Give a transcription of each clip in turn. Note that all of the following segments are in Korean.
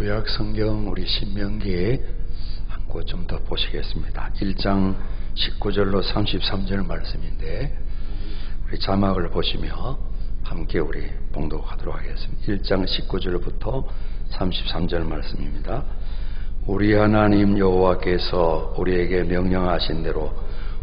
구약 성경 우리 신명기에 한 곳 좀 더 보시겠습니다. 1장 19절로 33절 말씀인데 우리 자막을 보시며 함께 우리 봉독하도록 하겠습니다. 1장 19절부터 33절 말씀입니다. 우리 하나님 여호와께서 우리에게 명령하신 대로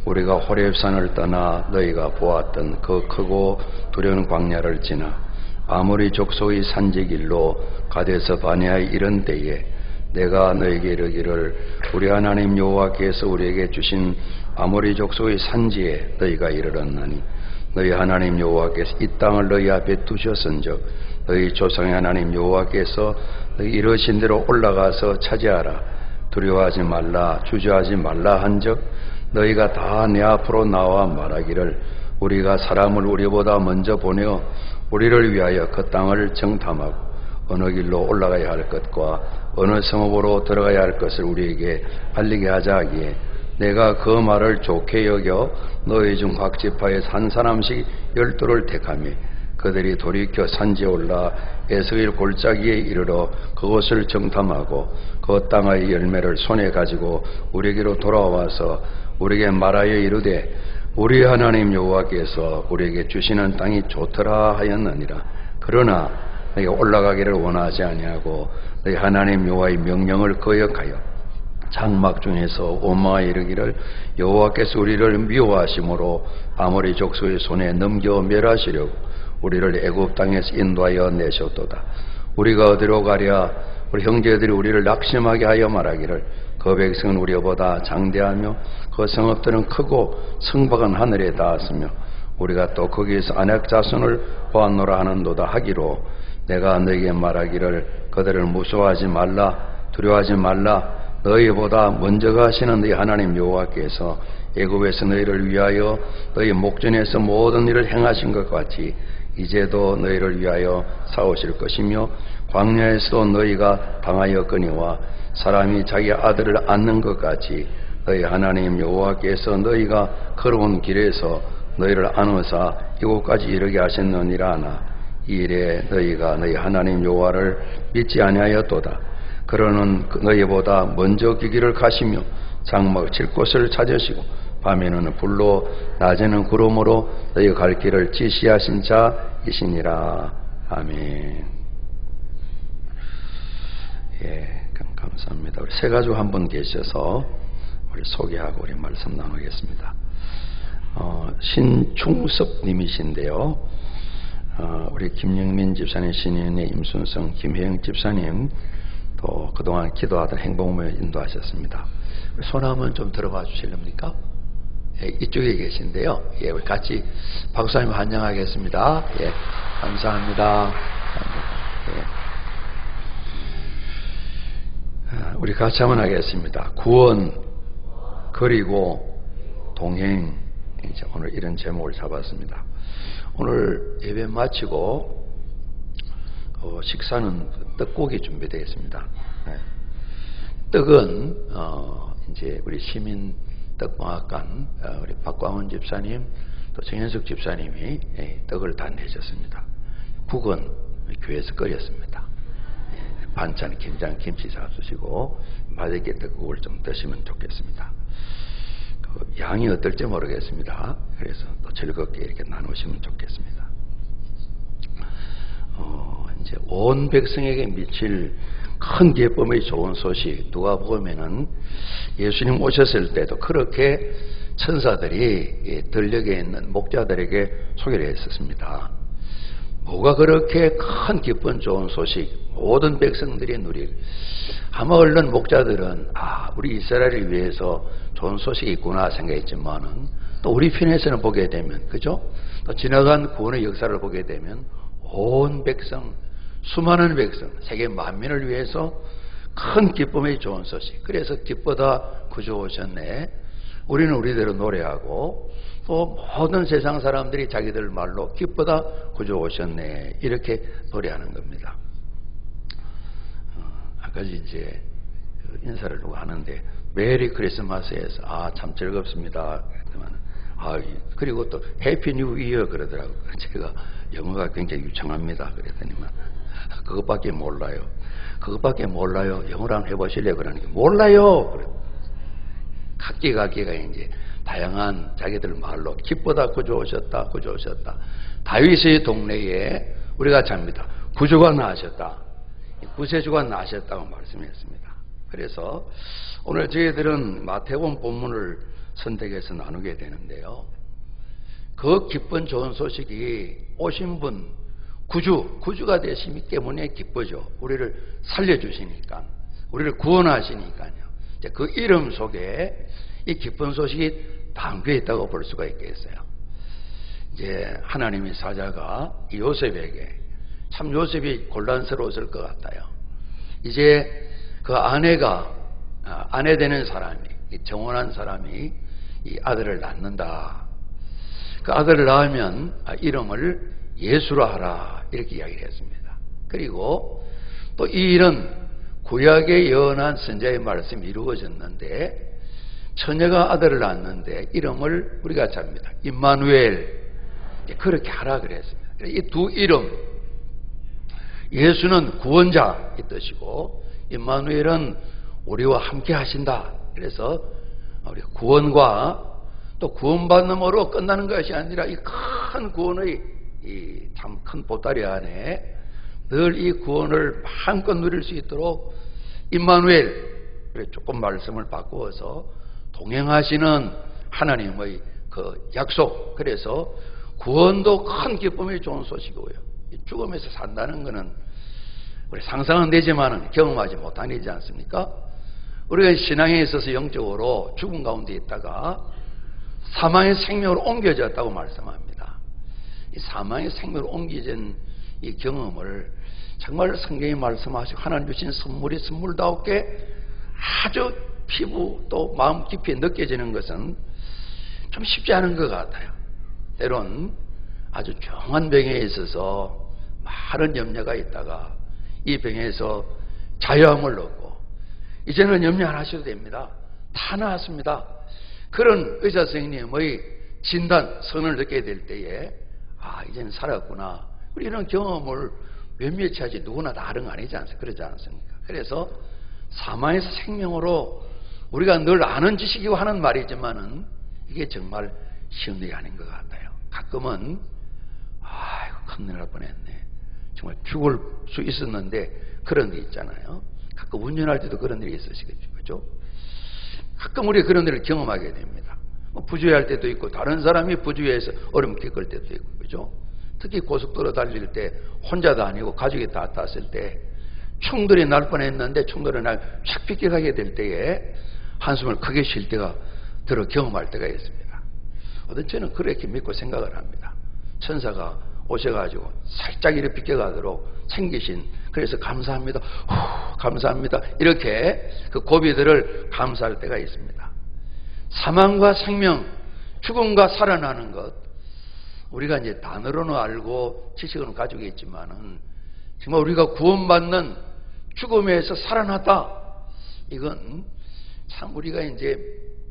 우리가 호렙산을 떠나 너희가 보았던 그 크고 두려운 광야를 지나 아모리 족속의 산지길로 가데스 바네아에 이른 때에 내가 너에게 이르기를 우리 하나님 여호와께서 우리에게 주신 아모리 족속의 산지에 너희가 이르렀나니 너희 하나님 여호와께서 이 땅을 너희 앞에 두셨은즉 너희 조상의 하나님 여호와께서 너희 이르신 대로 올라가서 차지하라. 두려워하지 말라, 주저하지 말라 한즉 너희가 다 내 앞으로 나와 말하기를 우리가 사람을 우리보다 먼저 보내어 우리를 위하여 그 땅을 정탐하고 어느 길로 올라가야 할 것과 어느 성읍으로 들어가야 할 것을 우리에게 알리게 하자 하기에 내가 그 말을 좋게 여겨 너희 중 각 지파에서 한 사람씩 12를 택하며 그들이 돌이켜 산지에 올라 에스겔 골짜기에 이르러 그곳을 정탐하고 그 땅의 열매를 손에 가지고 우리에게로 돌아와서 우리에게 말하여 이르되 우리 하나님 여호와께서 우리에게 주시는 땅이 좋더라 하였느니라. 그러나 너희가 올라가기를 원하지 아니하고 너희 하나님 여호와의 명령을 거역하여 장막 중에서 오마에 이르기를 여호와께서 우리를 미워하심으로 아모리 족속의 손에 넘겨 멸하시려고 우리를 애굽 땅에서 인도하여 내셨도다. 우리가 어디로 가랴? 우리 형제들이 우리를 낙심하게 하여 말하기를 그 백성은 우리보다 장대하며 그 성읍들은 크고 성박은 하늘에 닿았으며 우리가 또 거기에서 아낙 자손을 보았노라 하는도다 하기로 내가 너에게 말하기를 그들을 무서워하지 말라, 두려워하지 말라. 너희보다 먼저 가시는 너희 하나님 여호와께서 애굽에서 너희를 위하여 너희 목전에서 모든 일을 행하신 것 같이 이제도 너희를 위하여 싸우실 것이며 광야에서도 너희가 당하였거니와 사람이 자기 아들을 안는 것 같이 너희 하나님 여호와께서 너희가 걸어온 길에서 너희를 안으사 이곳까지 이르게 하셨느니라 하나 이 일에 너희가 너희 하나님 여호와를 믿지 아니하였도다. 그러는 너희보다 먼저 기기를 가시며 장막을 칠 곳을 찾으시고 밤에는 불로 낮에는 구름으로 너희가 갈 길을 지시하신 자이시니라. 아멘. 예, 감사합니다. 우리 세 가족 한 분 계셔서 우리 소개하고 우리 말씀 나누겠습니다. 신충섭 님이신데요. 우리 김영민 집사님, 신인의 임순성, 김혜영 집사님 또 그동안 기도하던 행복모여 인도하셨습니다. 손 한번 좀 들어봐 주실랍니까? 예, 이쪽에 계신데요. 예, 우리 같이 박수하며 환영하겠습니다. 예, 감사합니다. 예. 우리 같이 한번 하겠습니다. 구원, 그리고 동행. 이제 오늘 이런 제목을 잡았습니다. 오늘 예배 마치고 식사는 떡국이 준비되어 있습니다. 네. 떡은 이제 우리 시민 떡방학관 우리 박광원 집사님 또 정현석 집사님이 떡을 다 내셨습니다. 국은 교회에서 끓였습니다. 반찬 김장 김치 잡수시고 맛있게 떡국을 좀 드시면 좋겠습니다. 양이 어떨지 모르겠습니다. 그래서 또 즐겁게 이렇게 나누시면 좋겠습니다. 이제 온 백성에게 미칠 큰 기쁨의 좋은 소식, 누가 보면은 예수님 오셨을 때도 그렇게 천사들이 들녘에 있는 목자들에게 소개를 했었습니다. 뭐가 그렇게 큰 기쁜 좋은 소식, 모든 백성들이 누릴. 아마 얼른 목자들은 우리 이스라엘을 위해서 좋은 소식이 있구나 생각했지만은 또 우리 편에서는 보게 되면, 그죠? 또 지나간 구원의 역사를 보게 되면 온 백성, 수많은 백성, 세계 만민을 위해서 큰 기쁨의 좋은 소식. 그래서 기쁘다 구주 오셨네. 우리는 우리대로 노래하고 또 모든 세상 사람들이 자기들 말로 기쁘다 구주 오셨네 이렇게 노래하는 겁니다. 아까 이제 인사를 누가 하는데 메리 크리스마스에서 참 즐겁습니다. 그리고 또 해피 뉴 이어 그러더라고요. 제가 영어가 굉장히 유창합니다. 그랬더니만 그것밖에 몰라요. 그것밖에 몰라요. 영어로 한번 해보실래요? 그러니까 몰라요. 그래. 각기가 이제 다양한 자기들 말로 기쁘다 구주오셨다 구주오셨다. 다윗의 동네에 우리가 잡니다. 구주가 나으셨다. 구세주가 나으셨다고 말씀했습니다. 그래서 오늘 저희들은 마태복음 본문을 선택해서 나누게 되는데요. 그 기쁜 좋은 소식이 오신 분 구주가 되시기 때문에 기쁘죠. 우리를 살려주시니까, 우리를 구원하시니까요. 이제 그 이름 속에 이 기쁜 소식이 담겨 있다고 볼 수가 있겠어요. 이제 하나님의 사자가 요셉에게, 참 요셉이 곤란스러웠을 것 같아요. 이제 그 아내 되는 사람이, 정혼한 사람이 이 아들을 낳는다. 그 아들을 낳으면 이름을 예수로 하라, 이렇게 이야기를 했습니다. 그리고 또 이 일은 구약에 예언한 선지자의 말씀이 이루어졌는데, 처녀가 아들을 낳았는데 이름을 우리가 잡니다. 임마누엘, 그렇게 하라 그랬습니다. 이 두 이름, 예수는 구원자의 뜻이고 임마누엘은 우리와 함께 하신다. 그래서 우리 구원과 또 구원받음으로 끝나는 것이 아니라 이 큰 구원의 이 참 큰 보따리 안에 늘 이 구원을 마음껏 누릴 수 있도록 임마누엘, 조금 말씀을 바꾸어서 동행하시는 하나님의 그 약속. 그래서 구원도 큰 기쁨이 좋은 소식이고요. 죽음에서 산다는 것은 우리 상상은 되지만은 경험하지 못한 일이지 않습니까? 우리가 신앙에 있어서 영적으로 죽음 가운데 있다가 사망의 생명으로 옮겨졌다고 말씀합니다. 이 사망의 생명으로 옮겨진 이 경험을 정말 성경이 말씀하시고 하나님 주신 선물이 선물다웠게 아주 피부 또 마음 깊이 느껴지는 것은 좀 쉽지 않은 것 같아요. 때론 아주 중한 병에 있어서 많은 염려가 있다가 이 병에서 자유함을 얻고 이제는 염려 안 하셔도 됩니다. 다 나았습니다. 그런 의사 선생님의 진단, 선을 느끼게 될 때에 이제는 살았구나. 이런 경험을 몇몇이 하지 누구나 다 하는 거 아니지 않습니까? 그러지 않습니까? 그래서 사망에서 생명으로 우리가 늘 아는 지식이고 하는 말이지만은 이게 정말 쉬운 일이 아닌 것 같아요. 가끔은 큰일 날 뻔했네. 정말 죽을 수 있었는데 그런 일 있잖아요. 가끔 운전할 때도 그런 일이 있으시겠죠. 그죠? 가끔 우리가 그런 일을 경험하게 됩니다. 부주의할 때도 있고 다른 사람이 부주의해서 어려움 겪을 때도 있고, 그죠? 특히 고속도로 달릴 때 혼자도 아니고 가족이 다 탔을 때 총들이 날 뻔했는데 총들이 날 착 비껴가게 될 때에 한숨을 크게 쉴 때가 들어 경험할 때가 있습니다. 어떤 저는 그렇게 믿고 생각을 합니다. 천사가 오셔가지고 살짝 이렇게 비껴가도록 챙기신, 그래서 감사합니다, 감사합니다, 이렇게 그 고비들을 감사할 때가 있습니다. 사망과 생명, 죽음과 살아나는 것, 우리가 이제 단어로는 알고 지식은 가지고 있지만은 정말 우리가 구원받는 죽음에서 살아났다, 이건 참 우리가 이제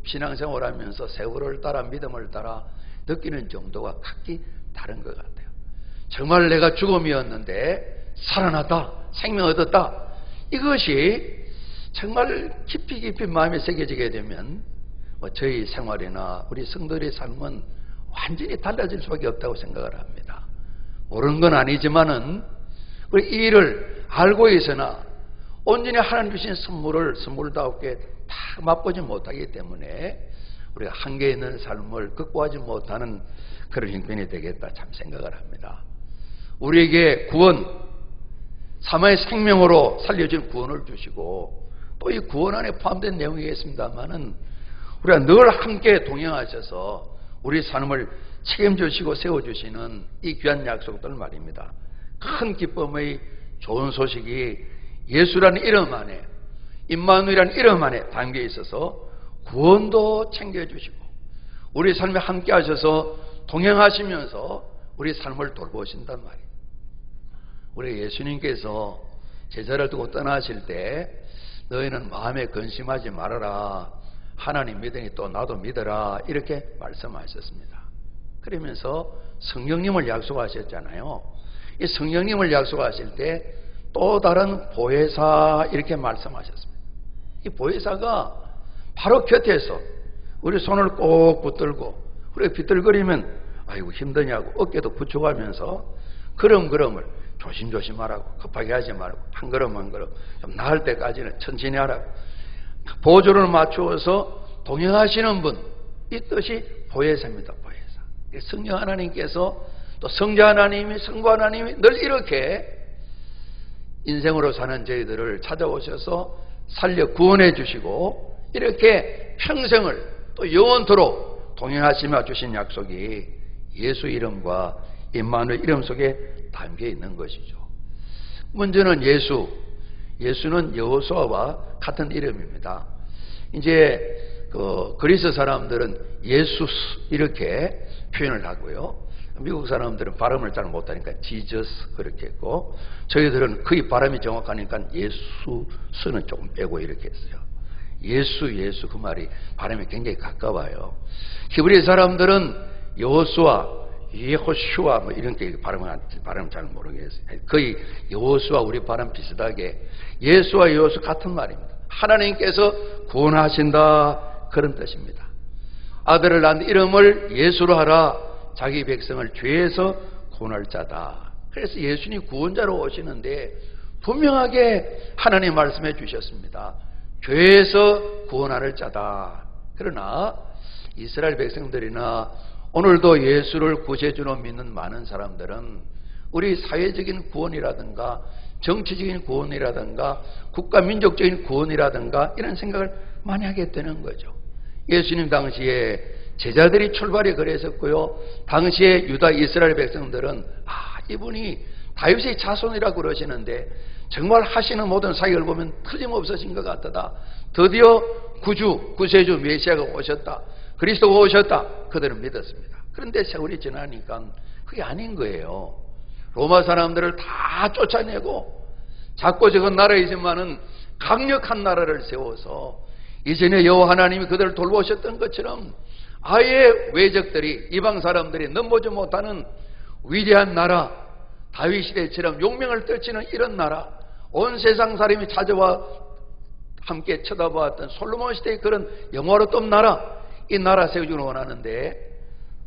신앙생활하면서 세월을 따라 믿음을 따라 느끼는 정도가 각기 다른 것 같아요. 정말 내가 죽음이었는데 살아났다, 생명 얻었다, 이것이 정말 깊이 마음에 새겨지게 되면 저희 생활이나 우리 성도들의 삶은 완전히 달라질 수밖에 없다고 생각을 합니다. 모르는 건 아니지만은 우리 이 일을 알고 있으나 온전히 하나님 주신 선물을 선물다웠게 다 맛보지 못하기 때문에 우리가 한계 있는 삶을 극복하지 못하는 그런 형편이 되겠다 참 생각을 합니다. 우리에게 구원, 사망의 생명으로 살려준 구원을 주시고 또 이 구원 안에 포함된 내용이겠습니다만은 우리가 늘 함께 동행하셔서 우리 삶을 책임지시고 세워주시는 이 귀한 약속들 말입니다. 큰 기쁨의 좋은 소식이 예수라는 이름 안에, 임마누엘이라는 이름 안에 담겨 있어서 구원도 챙겨주시고 우리 삶에 함께 하셔서 동행하시면서 우리 삶을 돌보신단 말이에요. 우리 예수님께서 제자를 두고 떠나실 때 너희는 마음에 근심하지 말아라, 하나님 믿으니 또 나도 믿어라, 이렇게 말씀하셨습니다. 그러면서 성령님을 약속하셨잖아요. 이 성령님을 약속하실 때 또 다른 보혜사 이렇게 말씀하셨습니다. 이 보혜사가 바로 곁에서 우리 손을 꼭 붙들고 우리가 비틀거리면 아이고 힘드냐고 어깨도 붙여가면서 걸음걸음을 조심조심 하라고, 급하게 하지 말고 한 걸음 한 걸음 좀 나을 때까지는 천천히 하라고 보조를 맞추어서 동행하시는 분, 이 뜻이 보혜사입니다. 보혜사. 성령 하나님께서 또 성자 하나님이, 성부 하나님이 늘 이렇게 인생으로 사는 저희들을 찾아오셔서 살려 구원해 주시고 이렇게 평생을 또 영원토록 동행하시며 주신 약속이 예수 이름과 임마누엘 이름 속에 담겨 있는 것이죠. 먼저는 예수는 여호수아와 같은 이름입니다. 이제 그리스 사람들은 예수 이렇게 표현을 하고요. 미국 사람들은 발음을 잘 못하니까 지저스 그렇게 했고, 저희들은 거의 발음이 정확하니까 예수스는 조금 빼고 이렇게 했어요. 예수 그 말이 발음이 굉장히 가까워요. 히브리 사람들은 여호수아, 예호슈아 뭐 이런 게 발음 잘 모르겠어요. 거의 여호수아 우리 발음 비슷하게 예수와 여호수 같은 말입니다. 하나님께서 구원하신다 그런 뜻입니다. 아들을 낳은 이름을 예수로 하라. 자기 백성을 죄에서 구원할 자다. 그래서 예수님 구원자로 오시는데 분명하게 하나님 말씀해 주셨습니다. 죄에서 구원할 자다. 그러나 이스라엘 백성들이나 오늘도 예수를 구세주로 믿는 많은 사람들은 우리 사회적인 구원이라든가 정치적인 구원이라든가 국가 민족적인 구원이라든가 이런 생각을 많이 하게 되는 거죠. 예수님 당시에 제자들이 출발이 그랬었고요. 당시에 유다 이스라엘 백성들은 이분이 다윗의 자손이라고 그러시는데 정말 하시는 모든 사역을 보면 틀림없으신 것 같다. 드디어 구세주 메시아가 오셨다. 그리스도가 오셨다. 그들은 믿었습니다. 그런데 세월이 지나니까 그게 아닌 거예요. 로마 사람들을 다 쫓아내고 작고 적은 나라이지만은 강력한 나라를 세워서 이전에 여호와 하나님이 그들을 돌보셨던 것처럼 아예 외적들이 이방 사람들이 넘보지 못하는 위대한 나라, 다윗 시대처럼 용명을 떨치는 이런 나라, 온 세상 사람이 찾아와 함께 쳐다보았던 솔로몬 시대의 그런 영화로웠던 나라, 이 나라 세우기를 원하는데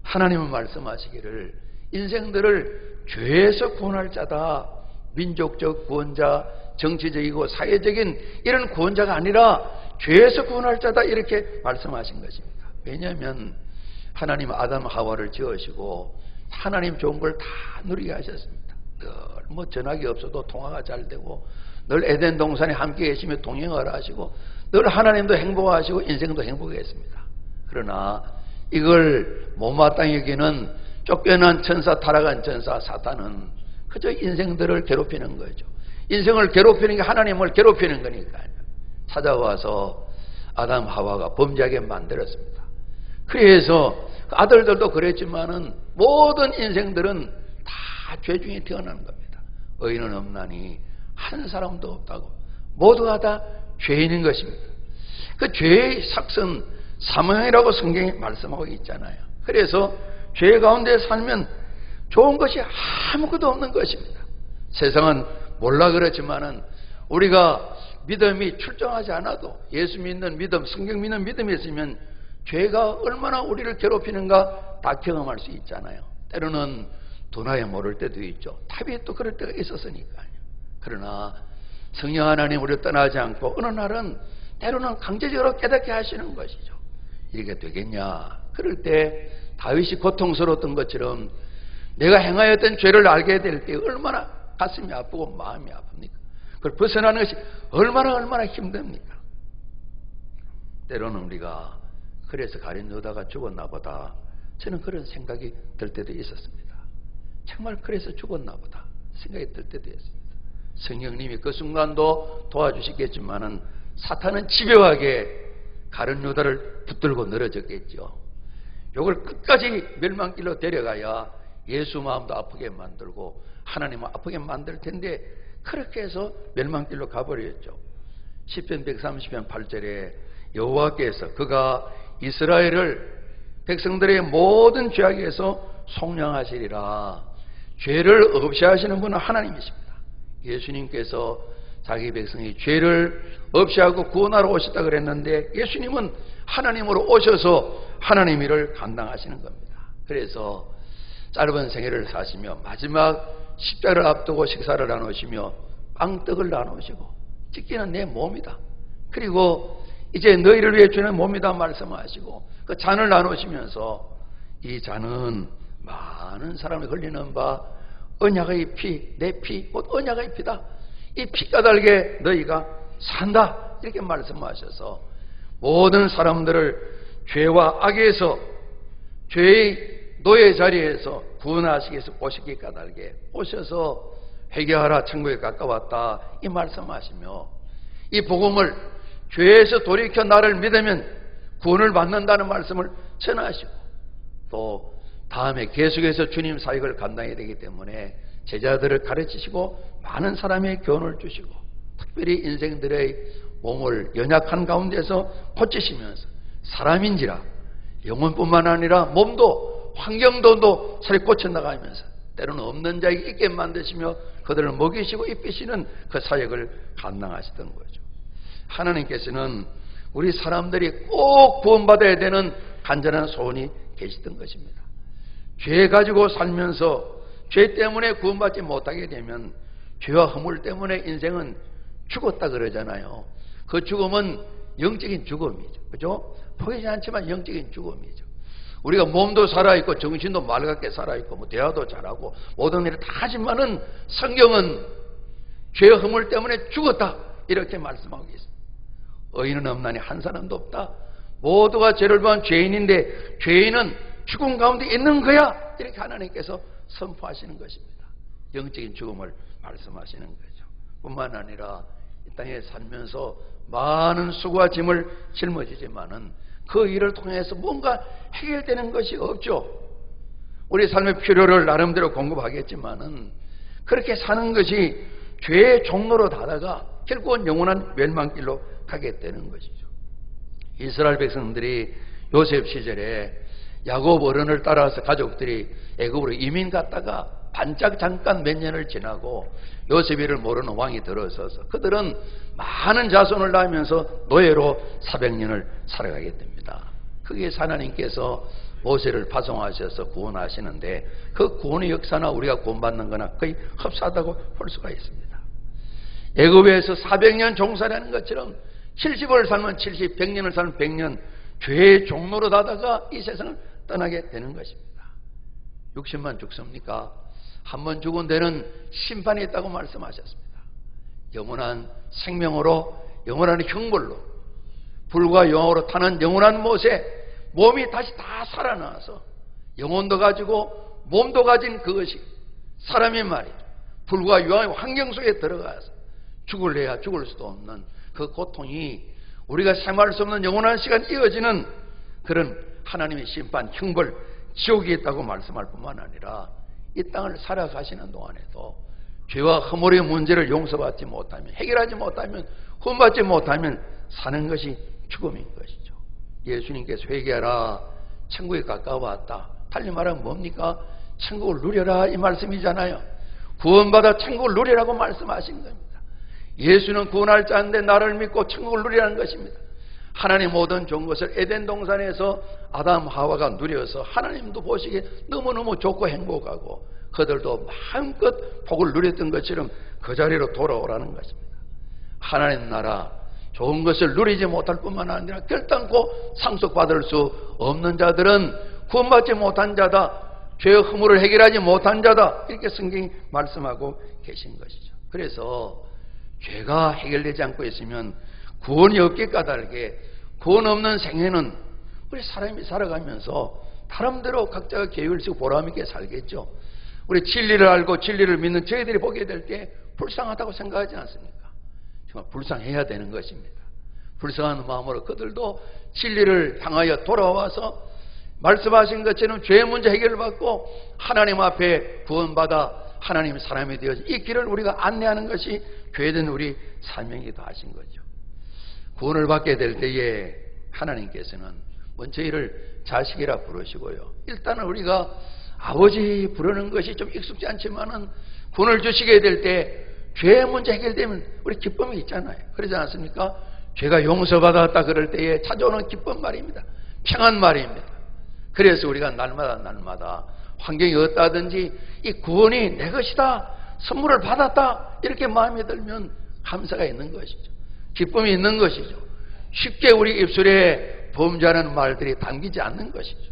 하나님은 말씀하시기를 인생들을 죄에서 구원할 자다. 민족적 구원자, 정치적이고 사회적인 이런 구원자가 아니라 죄에서 구원할 자다 이렇게 말씀하신 것입니다. 왜냐하면 하나님 아담 하와를 지으시고 하나님 좋은 걸 다 누리게 하셨습니다. 늘 뭐 전화기 없어도 통화가 잘 되고 늘 에덴 동산에 함께 계시며 동행을 하시고 늘 하나님도 행복하시고 인생도 행복했습니다. 그러나 이걸 못마땅히 여기는 쫓겨난 천사, 타락한 천사 사탄은 그저 인생들을 괴롭히는 거죠. 인생을 괴롭히는 게 하나님을 괴롭히는 거니까요. 찾아와서 아담 하와가 범죄하게 만들었습니다. 그래서 아들들도 그랬지만은 모든 인생들은 다 죄 중에 태어나는 겁니다. 의인은 없나니 한 사람도 없다고 모두가 다 죄인인 것입니다. 그 죄의 삭선 사망이라고 성경이 말씀하고 있잖아요. 그래서 죄 가운데 살면 좋은 것이 아무것도 없는 것입니다. 세상은 몰라 그렇지만은 우리가 믿음이 출중하지 않아도 예수 믿는 믿음, 성경 믿는 믿음이 있으면 죄가 얼마나 우리를 괴롭히는가 다 경험할 수 있잖아요. 때로는 도나에 모를 때도 있죠. 탑이 또 그럴 때가 있었으니까요. 그러나 성령 하나님 우리를 떠나지 않고 어느 날은 때로는 강제적으로 깨닫게 하시는 것이죠. 이게 되겠냐? 그럴 때 다윗이 고통스러웠던 것처럼 내가 행하였던 죄를 알게 될 때 얼마나 가슴이 아프고 마음이 아픕니까? 그걸 벗어나는 것이 얼마나 힘듭니까? 때로는 우리가 그래서 가룟 유다가 죽었나 보다. 저는 그런 생각이 들 때도 있었습니다. 정말 그래서 죽었나 보다 생각이 들 때도 있습니다. 성령님이 그 순간도 도와주시겠지만은 사탄은 집요하게 가룟 유다를 붙들고 늘어졌겠죠. 이걸 끝까지 멸망길로 데려가야 예수 마음도 아프게 만들고 하나님을 아프게 만들 텐데 그렇게 해서 멸망길로 가버렸죠. 시편 130편 8절에 여호와께서 그가 이스라엘을 백성들의 모든 죄악에서 속량하시리라. 죄를 없이 하시는 분은 하나님이십니다. 예수님께서 자기 백성이 죄를 없이 하고 구원하러 오셨다 그랬는데 예수님은 하나님으로 오셔서 하나님 일을 감당하시는 겁니다. 그래서 짧은 생애를 사시며 마지막 십자가를 앞두고 식사를 나누시며 빵떡을 나누시고 찢기는 내 몸이다. 그리고 이제 너희를 위해 주는 몸이다 말씀하시고 그 잔을 나누시면서 이 잔은 많은 사람이 흘리는 바 언약의 피, 내 피, 곧 언약의 피다. 이 피가 달게 너희가 산다. 이렇게 말씀하셔서 모든 사람들을 죄와 악에서 죄의 노예 자리에서 구원하시기 위해서 오시기 까닭에 오셔서 회개하라 천국에 가까웠다 이 말씀하시며 이 복음을 죄에서 돌이켜 나를 믿으면 구원을 받는다는 말씀을 전하시고 또 다음에 계속해서 주님 사역을 감당해야 되기 때문에 제자들을 가르치시고 많은 사람의 교훈을 주시고 특별히 인생들의 몸을 연약한 가운데서 고치시면서 사람인지라 영혼뿐만 아니라 몸도 환경도 서로 고쳐나가면서 때로는 없는 자에게 있게 만드시며 그들을 먹이시고 입히시는 그 사역을 감당하시던 거죠. 하나님께서는 우리 사람들이 꼭 구원받아야 되는 간절한 소원이 계시던 것입니다. 죄 가지고 살면서 죄 때문에 구원받지 못하게 되면 죄와 허물 때문에 인생은 죽었다 그러잖아요. 그 죽음은 영적인 죽음이죠. 그죠? 보이지 않지만 영적인 죽음이죠. 우리가 몸도 살아있고 정신도 맑게 살아있고 뭐 대화도 잘하고 모든 일을 다 하지만은 성경은 죄 허물 때문에 죽었다 이렇게 말씀하고 있습니다. 의인은 없나니 한 사람도 없다. 모두가 죄를 범한 죄인인데 죄인은 죽음 가운데 있는 거야 이렇게 하나님께서 선포하시는 것입니다. 영적인 죽음을 말씀하시는 거죠. 뿐만 아니라 이 땅에 살면서 많은 수고와 짐을 짊어지지만은 그 일을 통해서 뭔가 해결되는 것이 없죠. 우리 삶의 필요를 나름대로 공급하겠지만은 그렇게 사는 것이 죄의 종로로 닫아가 결국은 영원한 멸망길로 가게 되는 것이죠. 이스라엘 백성들이 요셉 시절에 야곱 어른을 따라서 가족들이 애굽으로 이민 갔다가 반짝 잠깐 몇 년을 지나고 요셉이를 모르는 왕이 들어서서 그들은 많은 자손을 낳으면서 노예로 400년을 살아가게 됩니다. 그게 하나님께서 모세를 파송하셔서 구원하시는데 그 구원의 역사나 우리가 구원받는 거나 거의 흡사하다고 볼 수가 있습니다. 애굽에서 400년 종살이하는 것처럼 70을 살면 70, 100년을 살면 100년 죄의 종로로 닫아가 이 세상을 떠나게 되는 것입니다. 60만 죽습니까? 한 번 죽은 데는 심판이 있다고 말씀하셨습니다. 영원한 생명으로 영원한 형벌로 불과 영으로 타는 영원한 못에 몸이 다시 다 살아나서 영혼도 가지고 몸도 가진 그것이 사람의 말이죠. 불과 영의 환경 속에 들어가서 죽을래야 죽을 수도 없는 그 고통이 우리가 생활할 수 없는 영원한 시간 이어지는 그런 하나님의 심판, 형벌, 지옥이 있다고 말씀할 뿐만 아니라 이 땅을 살아가시는 동안에도 죄와 허물의 문제를 용서받지 못하면, 해결하지 못하면, 구원받지 못하면 사는 것이 죽음인 것이죠. 예수님께서 회개하라, 천국에 가까워왔다. 달리 말하면 뭡니까? 천국을 누려라 이 말씀이잖아요. 구원받아 천국을 누리라고 말씀하신 겁니다. 예수는 구원할 자인데 나를 믿고 천국을 누리라는 것입니다. 하나님 모든 좋은 것을 에덴 동산에서 아담 하와가 누려서 하나님도 보시기에 너무너무 좋고 행복하고 그들도 마음껏 복을 누렸던 것처럼 그 자리로 돌아오라는 것입니다. 하나님 나라 좋은 것을 누리지 못할 뿐만 아니라 결단코 상속받을 수 없는 자들은 구원받지 못한 자다, 죄의 허물을 해결하지 못한 자다, 이렇게 성경이 말씀하고 계신 것이죠. 그래서 죄가 해결되지 않고 있으면 구원이 없게 까닭에 구원 없는 생애는 우리 사람이 살아가면서 나름대로 각자가 계획을 쓰고 보람있게 살겠죠. 우리 진리를 알고 진리를 믿는 저희들이 보게 될 때 불쌍하다고 생각하지 않습니까? 정말 불쌍해야 되는 것입니다. 불쌍한 마음으로 그들도 진리를 향하여 돌아와서 말씀하신 것처럼 죄의 문제 해결을 받고 하나님 앞에 구원받아 하나님 사람이 되어서 이 길을 우리가 안내하는 것이 교회된 우리 사명이기도 하신 거죠. 구원을 받게 될 때에 하나님께서는 저희를 자식이라 부르시고요. 일단은 우리가 아버지 부르는 것이 좀 익숙지 않지만은 구원을 주시게 될 때 죄 문제 해결되면 우리 기쁨이 있잖아요. 그러지 않습니까? 죄가 용서받았다 그럴 때에 찾아오는 기쁨 말입니다. 평안 말입니다. 그래서 우리가 날마다 환경이 어떠하든지 이 구원이 내 것이다, 선물을 받았다, 이렇게 마음에 들면 감사가 있는 것이죠. 기쁨이 있는 것이죠. 쉽게 우리 입술에 범죄하는 말들이 담기지 않는 것이죠.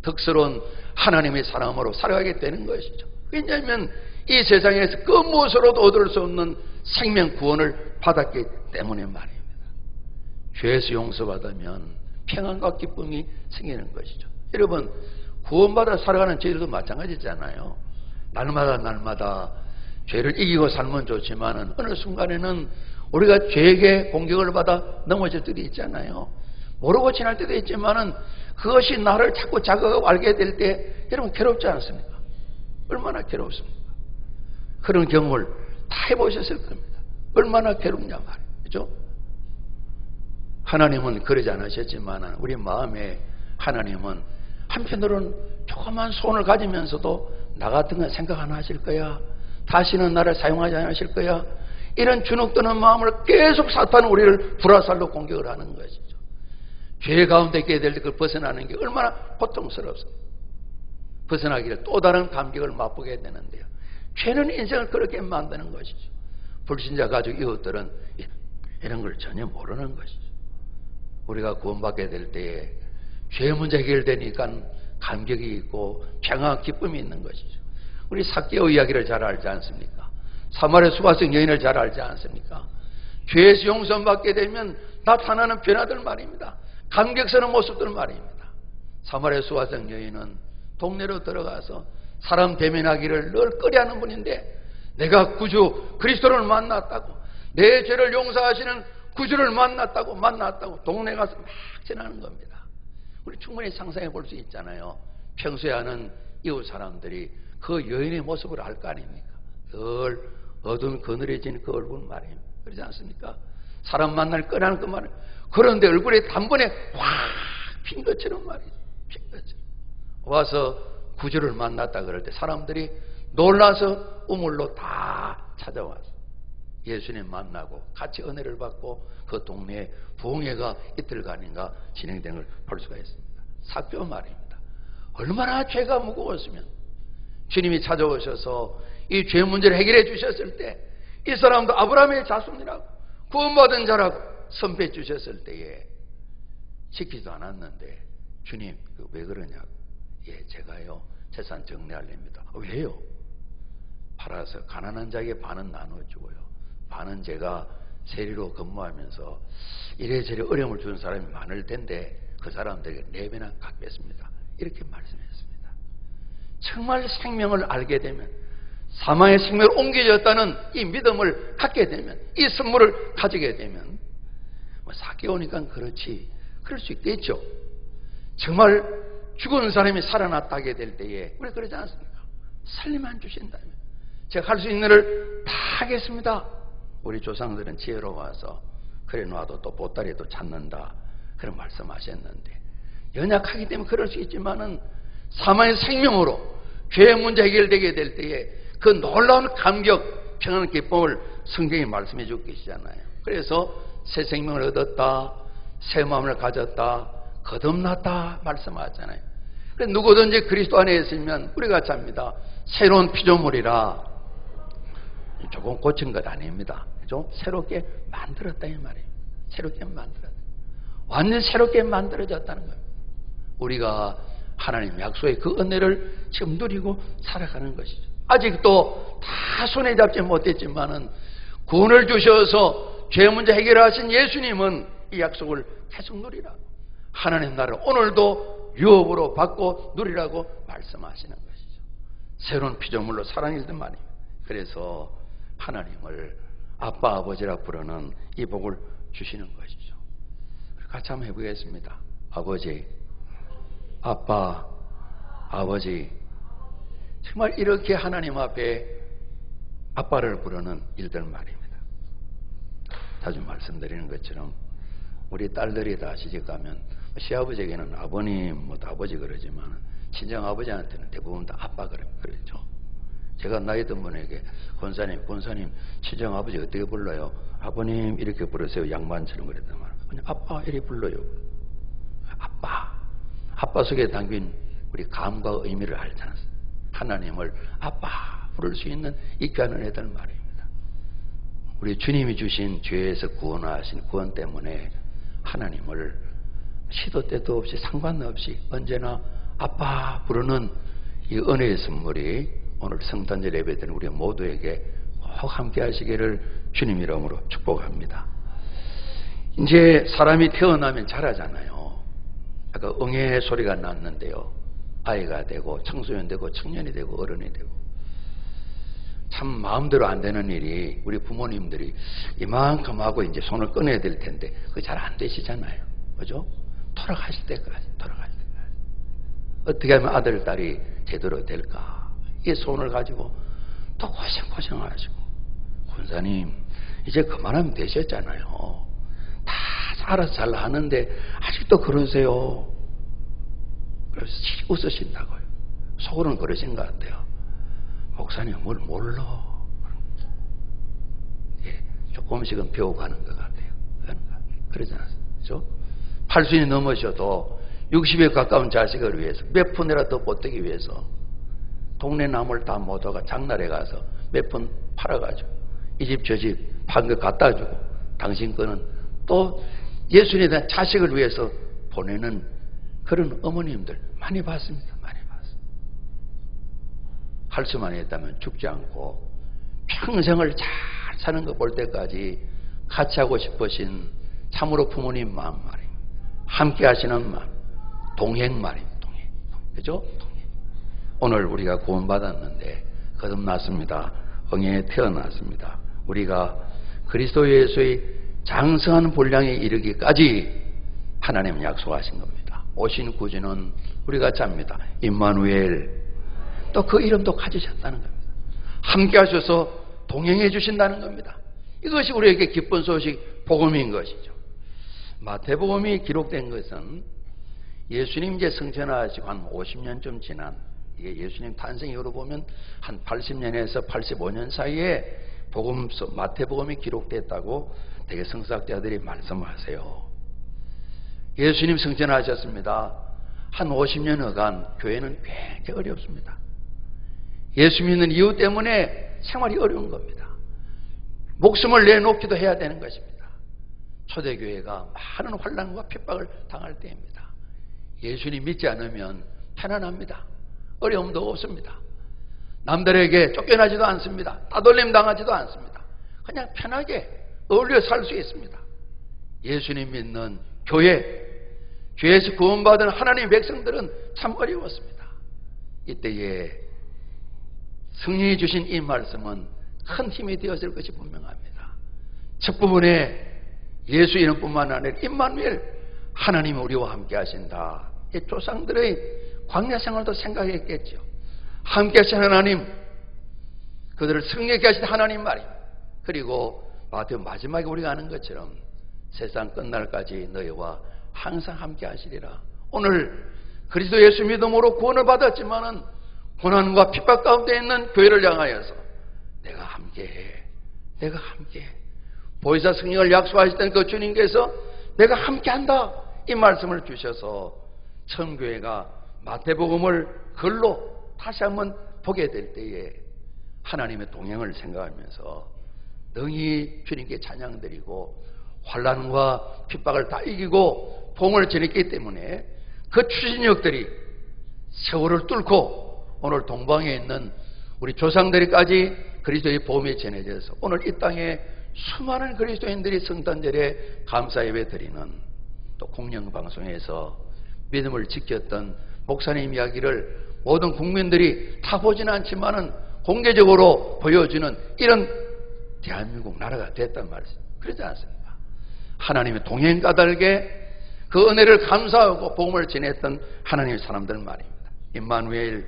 덕스러운 하나님의 사람으로 살아가게 되는 것이죠. 왜냐하면 이 세상에서 그 무엇으로도 얻을 수 없는 생명 구원을 받았기 때문에 말입니다. 죄에서 용서받으면 평안과 기쁨이 생기는 것이죠. 여러분, 구원받아 살아가는 저희들도 마찬가지잖아요. 날마다 죄를 이기고 살면 좋지만 어느 순간에는 우리가 죄에게 공격을 받아 넘어질 때도 있잖아요. 모르고 지날 때도 있지만은 그것이 나를 자꾸 자극하고 알게 될 때 여러분 괴롭지 않습니까? 얼마나 괴롭습니까? 그런 경험을 다 해보셨을 겁니다. 얼마나 괴롭냐 말이에요. 그죠? 하나님은 그러지 않으셨지만 우리 마음에 하나님은 한편으로는 조그만 소원을 가지면서도 나 같은 건 생각 안 하실 거야, 다시는 나를 사용하지 않으실 거야, 이런 주눅드는 마음을 계속 사탄은 우리를 불화살로 공격을 하는 것이죠. 죄 가운데 있게 될 때 그걸 벗어나는 게 얼마나 고통스럽습니까? 벗어나기를 또 다른 감격을 맛보게 되는데요. 죄는 인생을 그렇게 만드는 것이죠. 불신자 가족 이웃들은 이런 걸 전혀 모르는 것이죠. 우리가 구원받게 될 때에 죄 문제 해결되니까 감격이 있고 평안, 기쁨이 있는 것이죠. 우리 삭개오 이야기를 잘 알지 않습니까? 사마리아 수가성 여인을 잘 알지 않습니까? 죄에서 용서받게 되면 나타나는 변화들 말입니다. 감격스러운 모습들 말입니다. 사마리아 수가성 여인은 동네로 들어가서 사람 대면하기를 늘 꺼려하는 분인데 내가 구주 그리스도를 만났다고, 내 죄를 용서하시는 구주를 만났다고 동네 가서 막 전하는 겁니다. 우리 충분히 상상해 볼 수 있잖아요. 평소에 하는 이웃 사람들이 그 여인의 모습을 알 거 아닙니까? 늘 어두운 그늘해진 그 얼굴 말이에요. 그러지 않습니까? 사람 만날 거라는 그 말이에요. 그런데 얼굴에 단번에 확 핀 것처럼 말이에요. 핀 것처럼. 와서 구주를 만났다 그럴 때 사람들이 놀라서 우물로 다 찾아와서 예수님 만나고 같이 은혜를 받고 그 동네에 부흥회가 이틀간인가 진행되는 걸 볼 수가 있습니다. 삭개오 말입니다. 얼마나 죄가 무거웠으면 주님이 찾아오셔서 이 죄 문제를 해결해 주셨을 때 이 사람도 아브라함의 자손이라고 구원받은 자라고 선포해 주셨을 때에 지키지도 않았는데 주님 왜 그러냐고. 예, 제가요 재산 정리하렵니다. 왜요? 팔아서 가난한 자에게 반은 나눠주고요, 반은 제가 세리로 근무하면서 이래저래 어려움을 주는 사람이 많을 텐데 그 사람들에게 4배나 갚겠습니다. 이렇게 말씀했습니다. 정말 생명을 알게 되면, 사망의 생명을 옮겨졌다는 이 믿음을 갖게 되면, 이 선물을 가지게 되면 삭개오니까 그렇지, 그럴 수 있겠죠. 정말 죽은 사람이 살아났다게 될 때에 우리 그러지 않습니까? 살림만 주신다면 제가 할 수 있는 일을 다 하겠습니다. 우리 조상들은 지혜로워서 그래 놔도 또 보따리도 찾는다 그런 말씀하셨는데, 연약하기 때문에 그럴 수 있지만은 사망의 생명으로 죄의 문제 해결되게 될 때에 그 놀라운 감격, 평안한 기쁨을 성경이 말씀해 주고 계시잖아요. 그래서 새 생명을 얻었다, 새 마음을 가졌다, 거듭났다 말씀하잖아요. 그래서 누구든지 그리스도 안에 있으면 우리가 잡니다. 새로운 피조물이라. 조금 고친 것 아닙니다. 좀 새롭게 만들었다 이 말이에요. 새롭게 만들었다. 완전 새롭게 만들어졌다는 겁니다. 우리가 하나님 약속의 그 은혜를 지금 누리고 살아가는 것이죠. 아직도 다 손에 잡지 못했지만은 구원을 주셔서 죄 문제 해결하신 예수님은 이 약속을 계속 누리라. 하나님 나라를 오늘도 유업으로 받고 누리라고 말씀하시는 것이죠. 새로운 피조물로 살아있는 말이에요. 그래서 하나님을 아빠 아버지라 부르는 이 복을 주시는 것이죠. 같이 한번 해보겠습니다. 아버지, 아빠, 아버지. 정말 이렇게 하나님 앞에 아빠를 부르는 일들 말입니다. 자주 말씀드리는 것처럼 우리 딸들이 다 시집가면 시아버지에게는 아버님, 아버지 그러지만 친정 아버지한테는 대부분 다 아빠 그러죠. 제가 나이 든 분에게 권사님 친정아버지 어떻게 불러요? 아버님 이렇게 부르세요. 양반처럼 그랬단 말이에요. 그냥 아빠 이렇게 불러요. 아빠 속에 담긴 우리 감과 의미를 알잖아요. 하나님을 아빠 부를 수 있는 이 귀한 은혜들 말입니다. 우리 주님이 주신 죄에서 구원하신 구원 때문에 하나님을 시도 때도 없이 상관없이 언제나 아빠 부르는 이 은혜의 선물이 오늘 성탄절 예배드리는 우리 모두에게 꼭 함께 하시기를 주님 이름으로 축복합니다. 이제 사람이 태어나면 자라잖아요. 아까 응애 소리가 났는데요. 아이가 되고 청소년 되고 청년이 되고 어른이 되고 참 마음대로 안 되는 일이 우리 부모님들이 이만큼 하고 이제 손을 꺼내야 될 텐데 그게 잘 안 되시잖아요. 그죠? 돌아가실 때까지. 어떻게 하면 아들, 딸이 제대로 될까? 이 손을 가지고 또 고생하시고 권사님 이제 그만하면 되셨잖아요. 다 알아서 잘 하는데 아직도 그러세요. 그래서 웃으신다고요. 속으로는 그러신 것 같아요. 목사님 뭘 몰라. 예, 조금씩은 배워가는 것 같아요. 그러지 않습니까? 80이 넘으셔도 60에 가까운 자식을 위해서 몇 푼이라도 보태기 위해서 동네 나물 다 모아가 장날에 가서 몇 푼 팔아가지고 이 집 저 집 판 거 갖다 주고 당신 거는 또 예수님에 대한 자식을 위해서 보내는 그런 어머님들 많이 봤습니다. 할 수만 있다면 죽지 않고 평생을 잘 사는 거 볼 때까지 같이 하고 싶으신 참으로 부모님 마음 말입니다. 함께 하시는 마음, 동행 말입니다. 동행. 그죠? 동행. 오늘 우리가 구원받았는데 거듭났습니다. 응에 태어났습니다. 우리가 그리스도 예수의 장성한 분량에 이르기까지 하나님은 약속하신 겁니다. 오신 구주는 우리가 잡니다. 임마누엘. 또 그 이름도 가지셨다는 겁니다. 함께 하셔서 동행해 주신다는 겁니다. 이것이 우리에게 기쁜 소식, 복음인 것이죠. 마태복음이 기록된 것은 예수님 이제 성천하시고 한 50년쯤 지난, 이게 예수님 탄생 이후로 보면 한 80년에서 85년 사이에 복음서 마태복음이 기록됐다고 되게 성서학자들이 말씀하세요. 예수님 성천하셨습니다. 한 50년여간 교회는 굉장히 어렵습니다. 예수 믿는 이유 때문에 생활이 어려운 겁니다. 목숨을 내놓기도 해야 되는 것입니다. 초대교회가 많은 환난과 핍박을 당할 때입니다. 예수님 믿지 않으면 편안합니다. 어려움도 없습니다. 남들에게 쫓겨나지도 않습니다. 따돌림 당하지도 않습니다. 그냥 편하게 어울려 살 수 있습니다. 예수님 믿는 교회, 죄에서 구원받은 하나님의 백성들은 참 어려웠습니다. 이때에 성령이 주신 이 말씀은 큰 힘이 되었을 것이 분명합니다. 첫 부분에 예수 이름뿐만 아니라 임마누엘, 하나님이 우리와 함께 하신다. 이 조상들의 광야 생활도 생각했겠죠. 함께 하신 하나님, 그들을 성령케 하신 하나님 말입니다. 그리고 마지막에 우리가 아는 것처럼 세상 끝날까지 너희와 항상 함께 하시리라. 오늘 그리스도 예수 믿음으로 구원을 받았지만은 고난과 핍박 가운데 있는 교회를 향하여서 내가 함께해. 보혜사 성령을 약속하셨던 그 주님께서 내가 함께한다. 이 말씀을 주셔서 천교회가 마태복음을 글로 다시 한번 보게 될 때에 하나님의 동행을 생각하면서 능히 주님께 찬양드리고 환난과 핍박을 다 이기고 복음을 전했기 때문에 그 추진력들이 세월을 뚫고 오늘 동방에 있는 우리 조상들이까지 그리스도의 복음이 전해져서 오늘 이 땅에 수많은 그리스도인들이 성탄절에 감사 예배 드리는 또 공영방송에서 믿음을 지켰던 목사님 이야기를 모든 국민들이 다 보지는 않지만은 공개적으로 보여주는 이런 대한민국 나라가 됐단 말이죠. 그러지 않습니까? 하나님의 동행 까닭에 그 은혜를 감사하고 복음을 전했던 하나님의 사람들 말입니다. 임마누엘,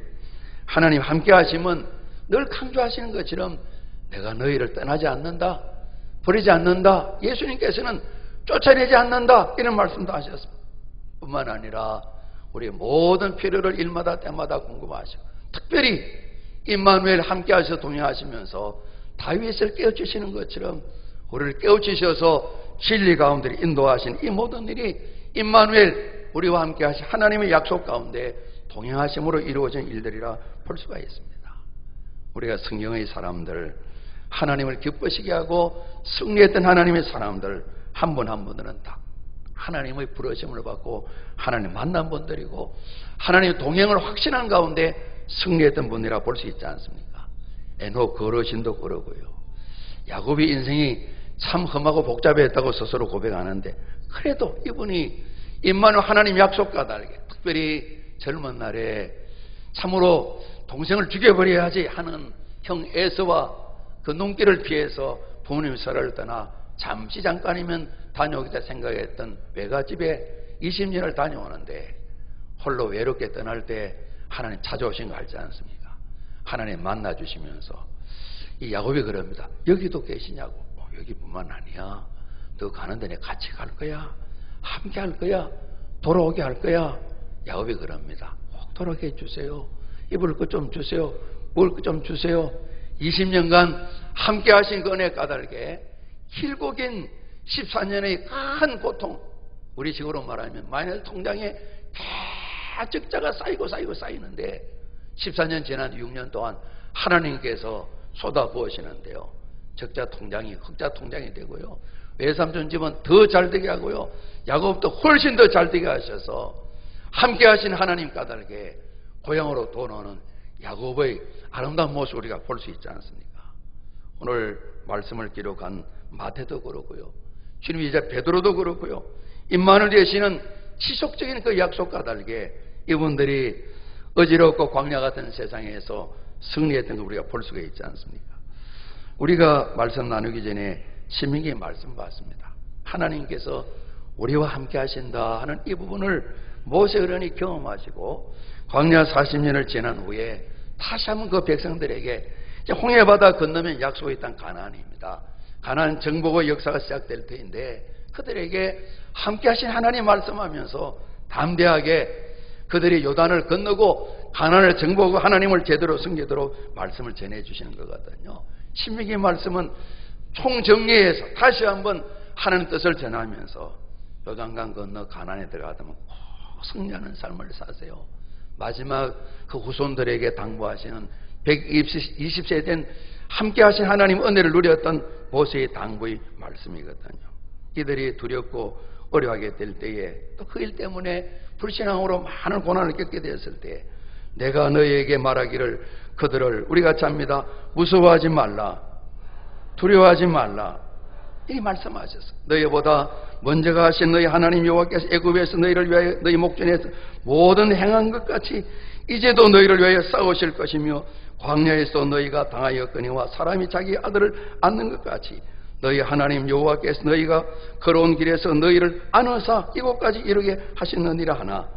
하나님 함께 하시면 늘 강조하시는 것처럼 내가 너희를 떠나지 않는다, 버리지 않는다, 예수님께서는 쫓아내지 않는다, 이런 말씀도 하셨습니다. 뿐만 아니라 우리의 모든 필요를 일마다 때마다 궁금하시고 특별히 임마누엘 함께 하셔서 동행하시면서 다윗을 깨우치시는 것처럼 우리를 깨우치셔서 진리 가운데 인도하신 이 모든 일이 임마누엘 우리와 함께 하신 하나님의 약속 가운데 동행하심으로 이루어진 일들이라 볼 수가 있습니다. 우리가 성경의 사람들, 하나님을 기쁘시게 하고 승리했던 하나님의 사람들 한 분 한 분들은 다 하나님의 부르심을 받고 하나님 만난 분들이고 하나님의 동행을 확신한 가운데 승리했던 분이라 볼 수 있지 않습니까? 에녹 어르신도 그러고요. 야곱의 인생이 참 험하고 복잡했다고 스스로 고백하는데 그래도 이분이 임마누엘 하나님 약속과 다르게 특별히 젊은 날에 참으로 동생을 죽여버려야지 하는 형 에서와 그 눈길을 피해서 부모님 설을 떠나 잠시 잠깐이면 다녀오겠다 생각했던 외갓집에 20년을 다녀오는데 홀로 외롭게 떠날 때 하나님 찾아오신 거 알지 않습니까? 하나님 만나주시면서 이 야곱이 그럽니다. 여기도 계시냐고. 여기뿐만 아니야. 너 가는데 내가 같이 갈 거야. 함께 할 거야. 돌아오게 할 거야. 야곱이 그럽니다. 꼭 돌아오게 해주세요. 입을 것 좀 주세요. 먹을 것 좀 주세요. 20년간 함께 하신 그 은혜 까닭에 길고 긴 14년의 큰 고통, 우리 식으로 말하면 마이너스 통장에 다 적자가 쌓이는데 14년 지난 6년 동안 하나님께서 쏟아부으시는데요. 적자 통장이 흑자 통장이 되고요. 외삼촌 집은 더 잘되게 하고요. 야곱도 훨씬 더 잘되게 하셔서 함께 하신 하나님 까닭에 고향으로 돌아오는 야곱의 아름다운 모습을 우리가 볼 수 있지 않습니까? 오늘 말씀을 기록한 마태도 그렇고요. 주님 이제 베드로도 그렇고요. 임마누엘 되시는 지속적인 그 약속과 다르게 이분들이 어지럽고 광야 같은 세상에서 승리했던 걸 우리가 볼 수가 있지 않습니까? 우리가 말씀 나누기 전에 신명기 말씀 봤습니다. 하나님께서 우리와 함께 하신다 하는 이 부분을 모세 어른이 경험하시고 광야 40년을 지난 후에 다시 한번 그 백성들에게 이제 홍해바다 건너면 약속의 땅 가나안입니다. 가나안 정복의 역사가 시작될 터인데 그들에게 함께 하신 하나님 말씀하면서 담대하게 그들이 요단을 건너고 가나안을 정복하고 하나님을 제대로 섬기도록 말씀을 전해주시는 거거든요. 신명기 말씀은 총정리해서 다시 한번 하나님 뜻을 전하면서 요단강 건너 가나안에 들어가면 꼭 승리하는 삶을 사세요. 마지막 그 후손들에게 당부하시는 120세 된 함께 하신 하나님 은혜를 누렸던 모세의 당부의 말씀이거든요. 이들이 두렵고 어려워하게 될 때에 또 그 일 때문에 불신앙으로 많은 고난을 겪게 되었을 때 내가 너희에게 말하기를 그들을 우리가 잡니다. 무서워하지 말라. 두려워하지 말라. 이 말씀하셨어. 너희보다 먼저가 하신 너희 하나님 여호와께서 애굽에서 너희를 위하여 너희 목전에서 모든 행한 것 같이 이제도 너희를 위하여 싸우실 것이며 광야에서 너희가 당하였거니와 사람이 자기 아들을 안는 것 같이 너희 하나님 여호와께서 너희가 걸어온 길에서 너희를 안으사 이곳까지 이르게 하시느니라 하나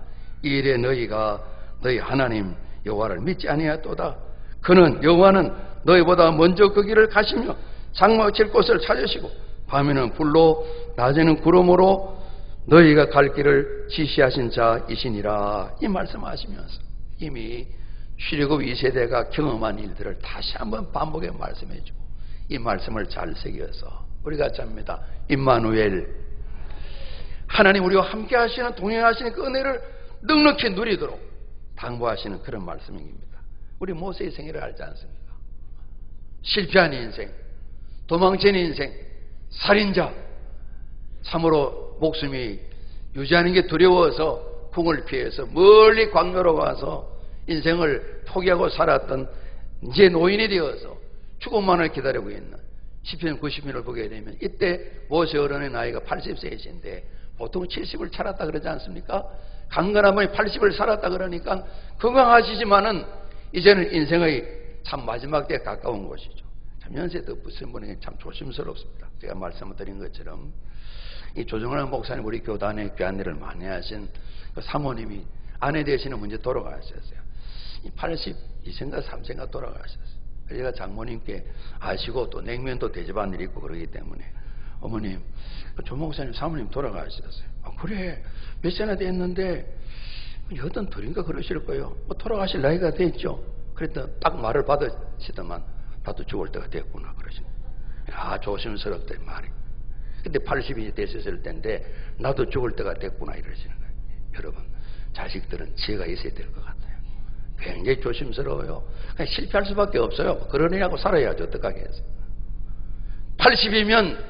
이 일에 너희가 너희 하나님 여호와를 믿지 아니하였도다. 그는 여호와는 너희보다 먼저 그 길을 가시며 장막칠 곳을 찾으시고 밤에는 불로 낮에는 구름으로 너희가 갈 길을 지시하신 자이시니라. 이 말씀하시면서 이미 출애굽 2세대가 경험한 일들을 다시 한번 반복해 말씀해주고 이 말씀을 잘 새겨서 우리가 잡니다. 임마누엘 하나님 우리와 함께 하시는 동행하시는 그 은혜를 넉넉히 누리도록 당부하시는 그런 말씀입니다. 우리 모세의 생애를 알지 않습니까? 실패한 인생, 도망친 인생, 살인자, 참으로 목숨이 유지하는 게 두려워서 궁을 피해서 멀리 광야로 가서 인생을 포기하고 살았던 이제 노인이 되어서 죽음만을 기다리고 있는 시편 90편을 보게 되면 이때 모세 어른의 나이가 80세이신데 보통 70을 살았다 그러지 않습니까? 강건한 분이 80을 살았다 그러니까 건강하시지만은 이제는 인생의 참 마지막 때에 가까운 곳이죠. 참 연세 덧붙인 분에게 참 조심스럽습니다. 제가 말씀드린 것처럼 이 조정환 목사님 우리 교단에 귀한 일을 많이 하신 그 사모님이 아내 되시는 분이 돌아가셨어요. 82세인가 3세인가 돌아가셨어요. 제가 장모님께 아시고 또 냉면도 대접한 일이 있고 그러기 때문에 어머님 조 목사님 사모님 돌아가셨어요. 아, 그래 몇 세나 됐는데 82인가 그러실 거예요. 뭐 돌아가실 나이가 됐죠. 그랬더니 딱 말을 받으시더만 나도 죽을 때가 됐구나 그러시네. 조심스럽다 말이. 근데 80이 됐을 때인데 나도 죽을 때가 됐구나 이러시는 거예요. 여러분, 자식들은 지혜가 있어야 될 것 같아요. 굉장히 조심스러워요. 그냥 실패할 수밖에 없어요. 그러느냐고 살아야지 어떡하게 해서. 80이면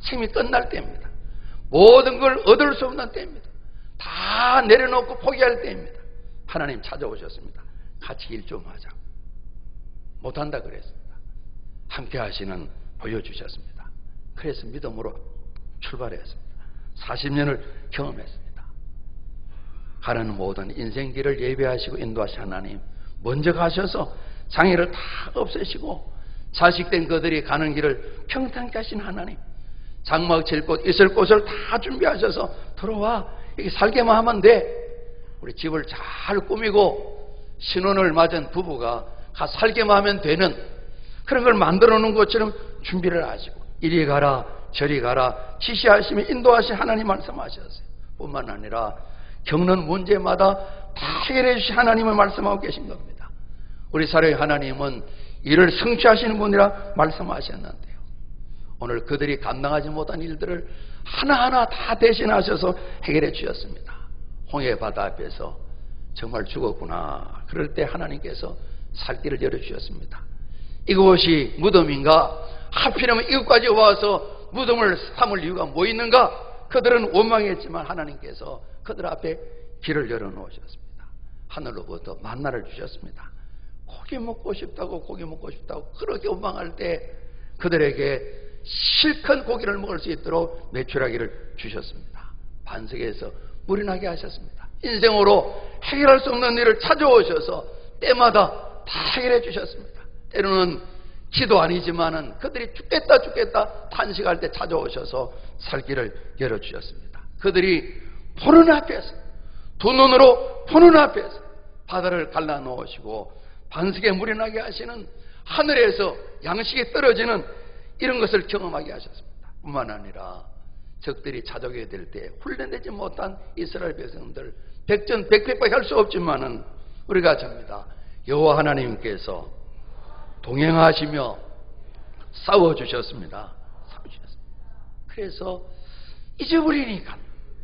생이 끝날 때입니다. 모든 걸 얻을 수 없는 때입니다. 다 내려놓고 포기할 때입니다. 하나님 찾아오셨습니다. 같이 일 좀 하자. 못한다 그랬습니다. 함께 하시는 보여주셨습니다. 그래서 믿음으로 출발했습니다. 40년을 경험했습니다. 가는 모든 인생길을 예배하시고 인도하신 하나님, 먼저 가셔서 장애를 다 없애시고 자식된 그들이 가는 길을 평탄케 하신 하나님, 장막 칠 곳 있을 곳을 다 준비하셔서 들어와 여기 살게만 하면 돼. 우리 집을 잘 꾸미고 신혼을 맞은 부부가 가 살게만 하면 되는 그런 걸 만들어 놓은 것처럼 준비를 하시고 이리 가라 저리 가라 지시하시며 인도하신 하나님 말씀하셨어요. 뿐만 아니라 겪는 문제마다 다 해결해 주신 하나님을 말씀하고 계신 겁니다. 우리 사랑의 하나님은 이를 성취하시는 분이라 말씀하셨는데요. 오늘 그들이 감당하지 못한 일들을 하나하나 다 대신하셔서 해결해 주셨습니다. 홍해 바다 앞에서 정말 죽었구나. 그럴 때 하나님께서 살 길을 열어주셨습니다. 이것이 무덤인가? 하필이면 이것까지 와서 무덤을 삼을 이유가 뭐 있는가? 그들은 원망했지만 하나님께서 그들 앞에 길을 열어놓으셨습니다. 하늘로부터 만나를 주셨습니다. 고기 먹고 싶다고 그렇게 원망할 때 그들에게 실컷 고기를 먹을 수 있도록 매출하기를 주셨습니다. 반석에서 물이 나게 하셨습니다. 인생으로 해결할 수 없는 일을 찾아오셔서 때마다 다 해결해 주셨습니다. 때로는 기도 아니지만은 그들이 죽겠다 탄식할 때 찾아오셔서 살 길을 열어주셨습니다. 그들이 보는 앞에서 두 눈으로 보는 앞에서 바다를 갈라놓으시고 반석에 물이 나게 하시는 하늘에서 양식이 떨어지는 이런 것을 경험하게 하셨습니다. 뿐만 아니라 적들이 찾아오게 될 때 훈련되지 못한 이스라엘 백성들 백전백패밖에 할 수 없지만은 우리가 접니다. 여호와 하나님께서 동행하시며 싸워주셨습니다. 그래서 잊어버리니까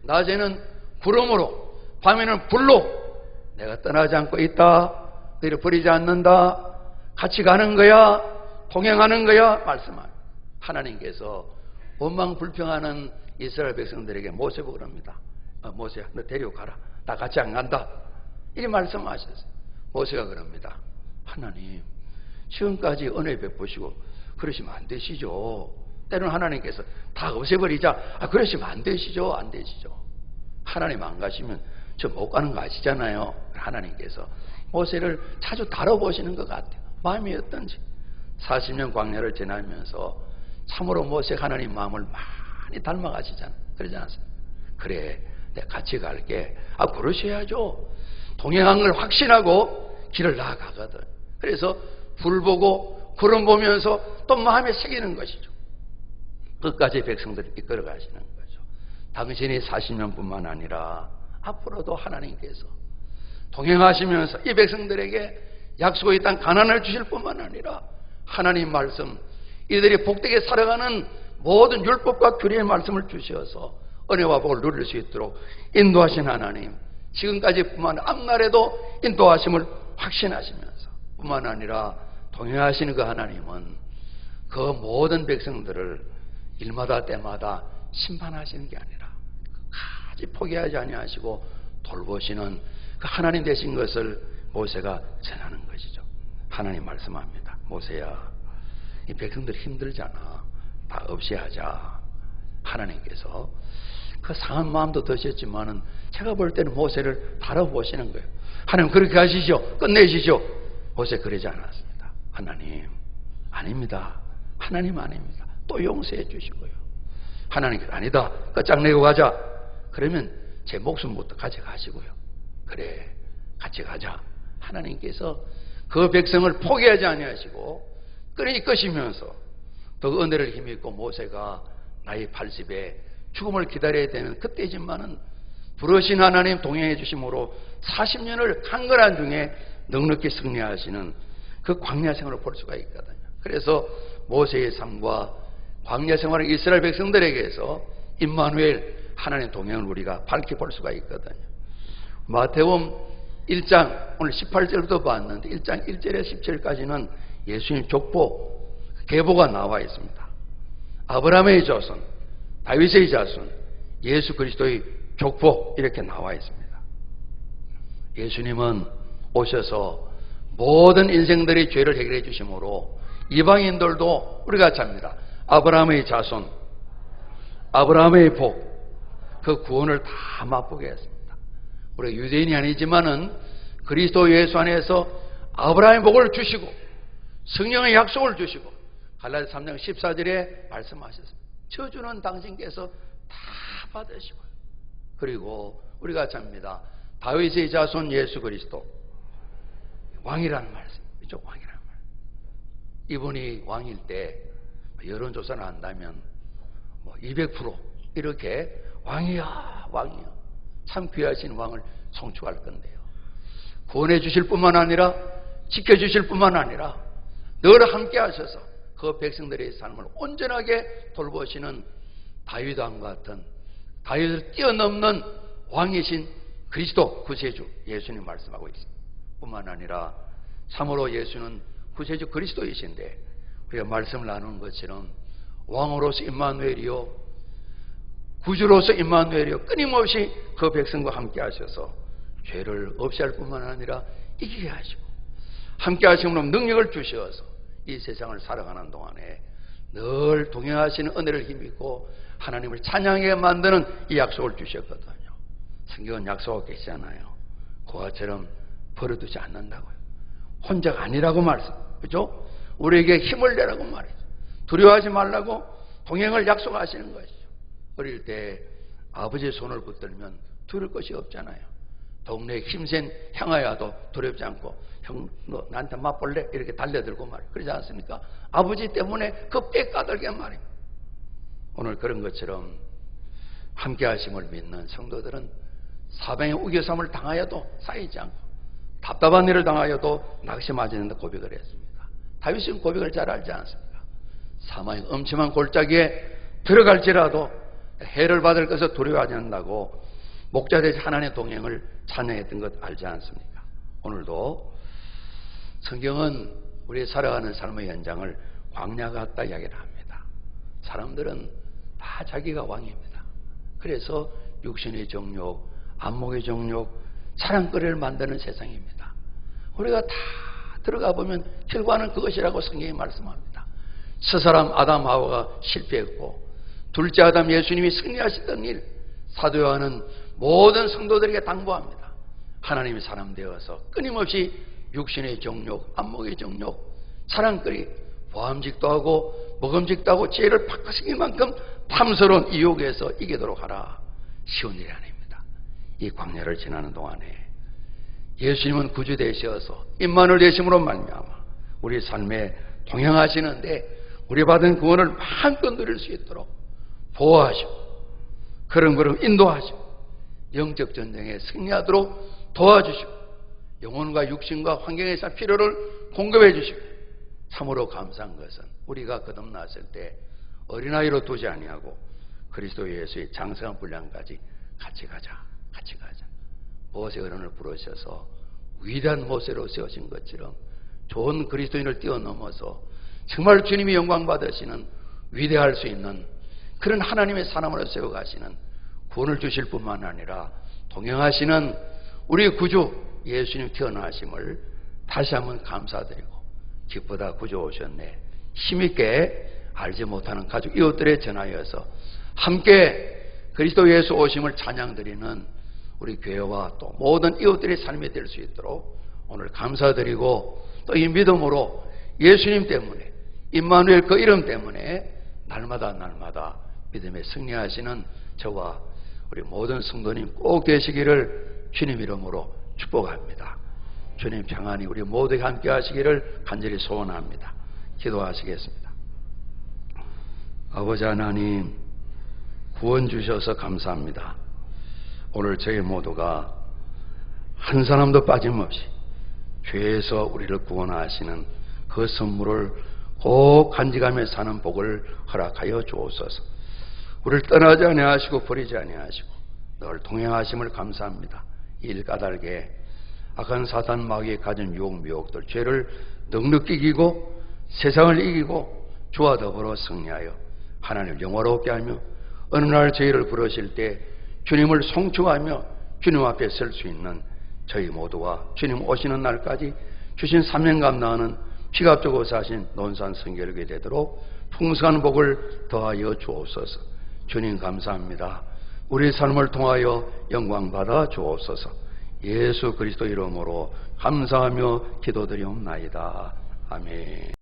낮에는 구름으로 밤에는 불로 내가 떠나지 않고 있다. 너희를 버리지 않는다. 같이 가는 거야. 동행하는 거야. 말씀하는 하나님께서 원망불평하는 이스라엘 백성들에게 모세 보고 그럽니다. 모세야 너 데려가라. 나 같이 안 간다. 이 말씀하셨어요. 모세가 그럽니다. 하나님 지금까지 은혜 베푸시고 그러시면 안 되시죠. 때로는 하나님께서 다 없애버리자. 그러시면 안 되시죠. 안 되시죠. 하나님 안 가시면 저 못 가는 거 아시잖아요. 하나님께서 모세를 자주 다뤄보시는 것 같아요. 마음이 어떤지. 40년 광야를 지나면서 참으로 모세 하나님 마음을 많이 닮아가시잖아요. 그러지 않습니까? 그래 내가 같이 갈게. 그러셔야죠. 동행한 걸 확신하고 길을 나아가거든. 그래서 불 보고 구름 보면서 또 마음에 새기는 것이죠. 끝까지 백성들을 이끌어 가시는 거죠. 당신이 40년뿐만 아니라 앞으로도 하나님께서 동행하시면서 이 백성들에게 약속의 땅 가나안을 주실 뿐만 아니라 하나님 말씀 이들이 복되게 살아가는 모든 율법과 규례의 말씀을 주셔서 은혜와 복을 누릴 수 있도록 인도하신 하나님, 지금까지 뿐만 아니라 앞날에도 인도하심을 확신하시면서 뿐만 아니라 동행하시는 그 하나님은 그 모든 백성들을 일마다 때마다 심판하시는 게 아니라 끝까지 포기하지 아니하시고 돌보시는 그 하나님 되신 것을 모세가 전하는 것이죠. 하나님 말씀합니다. 모세야, 이 백성들 힘들잖아. 다 없이 하자. 하나님께서 그 상한 마음도 드셨지만은 제가 볼 때는 모세를 다뤄보시는 거예요. 하나님 그렇게 하시죠. 끝내시죠. 모세 그러지 않았습니다. 하나님 아닙니다. 하나님 아닙니다. 또 용서해 주시고요. 하나님께서 아니다. 끝장내고 가자. 그러면 제 목숨부터 가져가시고요. 그래 같이 가자. 하나님께서 그 백성을 포기하지 아니하시고 끈히 이끄시면서 더 은혜를 힘입고 모세가 나이 80에 죽음을 기다려야 되는 그때지만은 부르신 하나님 동행해 주심으로 40년을 강건한 중에 넉넉히 승리하시는 그 광야 생활을 볼 수가 있거든요. 그래서 모세의 삶과 광야 생활을 이스라엘 백성들에게서 임마누엘 하나님의 동행을 우리가 밝히 볼 수가 있거든요. 마태복음 1장 오늘 18절부터 봤는데 1장 1절에서 17절까지는 예수님 족보 계보가 나와 있습니다. 아브라함의 자손, 다윗의 자손, 예수 그리스도의 족보 이렇게 나와 있습니다. 예수님은 오셔서 모든 인생들의 죄를 해결해 주심으로 이방인들도 우리 같이 합니다. 아브라함의 자손, 아브라함의 복, 그 구원을 다 맛보게 했습니다. 우리가 유대인이 아니지만은 그리스도 예수 안에서 아브라함의 복을 주시고 성령의 약속을 주시고 갈라디아 3장 14절에 말씀하셨습니다. 저주는 당신께서 다 받으시고요. 그리고 우리가 잡니다. 다윗의 자손 예수 그리스도 왕이라는 말씀이죠. 왕이라는 말. 이분이 왕일 때 여론조사를 한다면 200% 이렇게 왕이야 왕이야 참 귀하신 왕을 송축할 건데요. 구원해 주실 뿐만 아니라 지켜주실 뿐만 아니라 늘 함께 하셔서 그 백성들의 삶을 온전하게 돌보시는 다윗왕 같은 다윗을 뛰어넘는 왕이신 그리스도 구세주 예수님 말씀하고 있습니다. 뿐만 아니라 참으로 예수는 구세주 그리스도이신데 우리가 말씀을 나누는 것처럼 왕으로서 임마누엘이요 구주로서 임마누엘이요 끊임없이 그 백성과 함께 하셔서 죄를 없이 할 뿐만 아니라 이기게 하시고 함께 하심으로 능력을 주셔서 이 세상을 살아가는 동안에 늘 동행하시는 은혜를 힘입고 하나님을 찬양하게 만드는 이 약속을 주셨거든요. 성경은 약속하고 계시잖아요. 그와처럼 버려두지 않는다고요. 혼자가 아니라고 말씀, 그죠? 우리에게 힘을 내라고 말이죠. 두려워하지 말라고 동행을 약속하시는 것이죠. 어릴 때 아버지의 손을 붙들면 두려울 것이 없잖아요. 동네에 힘센 형아야도 두렵지 않고 형, 너 나한테 맞볼래? 이렇게 달려들고 말이에요. 그러지 않습니까? 아버지 때문에 그 뼈 까들게 말이에요. 오늘 그런 것처럼 함께 하심을 믿는 성도들은 사방의 우겨쌈을 당하여도 쌓이지 않고 답답한 일을 당하여도 낙심하지 않는다 고백을 했습니다. 다윗은 고백을 잘 알지 않습니까? 사망의 엄침한 골짜기에 들어갈지라도 해를 받을 것을 두려워하지 않는다고 목자되시 하나님의 동행을 찬양했던 것 알지 않습니까? 오늘도 성경은 우리의 살아가는 삶의 현장을 광야 같다 이야기를 합니다. 사람들은 다 자기가 왕입니다. 그래서 육신의 정욕, 안목의 정욕, 사랑거리를 만드는 세상입니다. 우리가 다 들어가 보면 결과는 그것이라고 성경이 말씀합니다. 첫사람 아담 하와가 실패했고 둘째 아담 예수님이 승리하시던 일 사도 요한은 모든 성도들에게 당부합니다. 하나님이 사람 되어서 끊임없이 육신의 정욕, 안목의 정욕, 사랑거리, 보암직도 하고 먹음직도 하고 죄를 바꾸시길 만큼 탐스러운 유혹에서 이기도록 하라. 쉬운 일이 아닙니다. 이 광야를 지나는 동안에 예수님은 구주 되셔서 임마누엘 되심으로 말미암아 우리 삶에 동행하시는데 우리 받은 구원을 마음껏 누릴 수 있도록 보호하시고 걸음걸음 인도하시고 영적 전쟁에 승리하도록 도와주시고 영혼과 육신과 환경에서 필요를 공급해 주시고 참으로 감사한 것은 우리가 거듭났을 때 어린아이로 두지 아니하고 그리스도 예수의 장성한 분량까지 같이 가자. 모세 어른을 부르셔서 위대한 모세로 세우신 것처럼 좋은 그리스도인을 뛰어넘어서 정말 주님이 영광 받으시는 위대할 수 있는 그런 하나님의 사람으로 세워가시는 구원을 주실 뿐만 아니라 동행하시는 우리 구주 예수님 태어나심을 다시 한번 감사드리고 기쁘다 구주 오셨네 힘있게 알지 못하는 가족 이웃들에 전하여서 함께 그리스도 예수 오심을 찬양드리는 우리 교회와 또 모든 이웃들의 삶이 될 수 있도록 오늘 감사드리고 또 이 믿음으로 예수님 때문에 임마누엘 그 이름 때문에 날마다 믿음에 승리하시는 저와 우리 모든 성도님 꼭 되시기를 주님 이름으로 축복합니다. 주님 평안히 우리 모두에게 함께 하시기를 간절히 소원합니다. 기도하시겠습니다. 아버지 하나님 구원 주셔서 감사합니다. 오늘 저희 모두가 한 사람도 빠짐없이 죄에서 우리를 구원하시는 그 선물을 꼭 간직하며 사는 복을 허락하여 주옵소서. 우리를 떠나지 아니하시고 버리지 아니하시고 늘 동행하심을 감사합니다. 일 까닭에 악한 사단 마귀에 가진 유혹 미혹들, 죄를 넉넉히 이기고 세상을 이기고 주와 더불어 승리하여 하나님을 영화롭게 하며 어느 날 저희를 부르실 때 주님을 송축하며 주님 앞에 설 수 있는 저희 모두와 주님 오시는 날까지 주신 사명감 나는 피값주고 사신 논산 성결교회 되도록 풍성한 복을 더하여 주옵소서. 주님 감사합니다. 우리 삶을 통하여 영광 받아 주옵소서. 예수 그리스도 이름으로 감사하며 기도드리옵나이다. 아멘.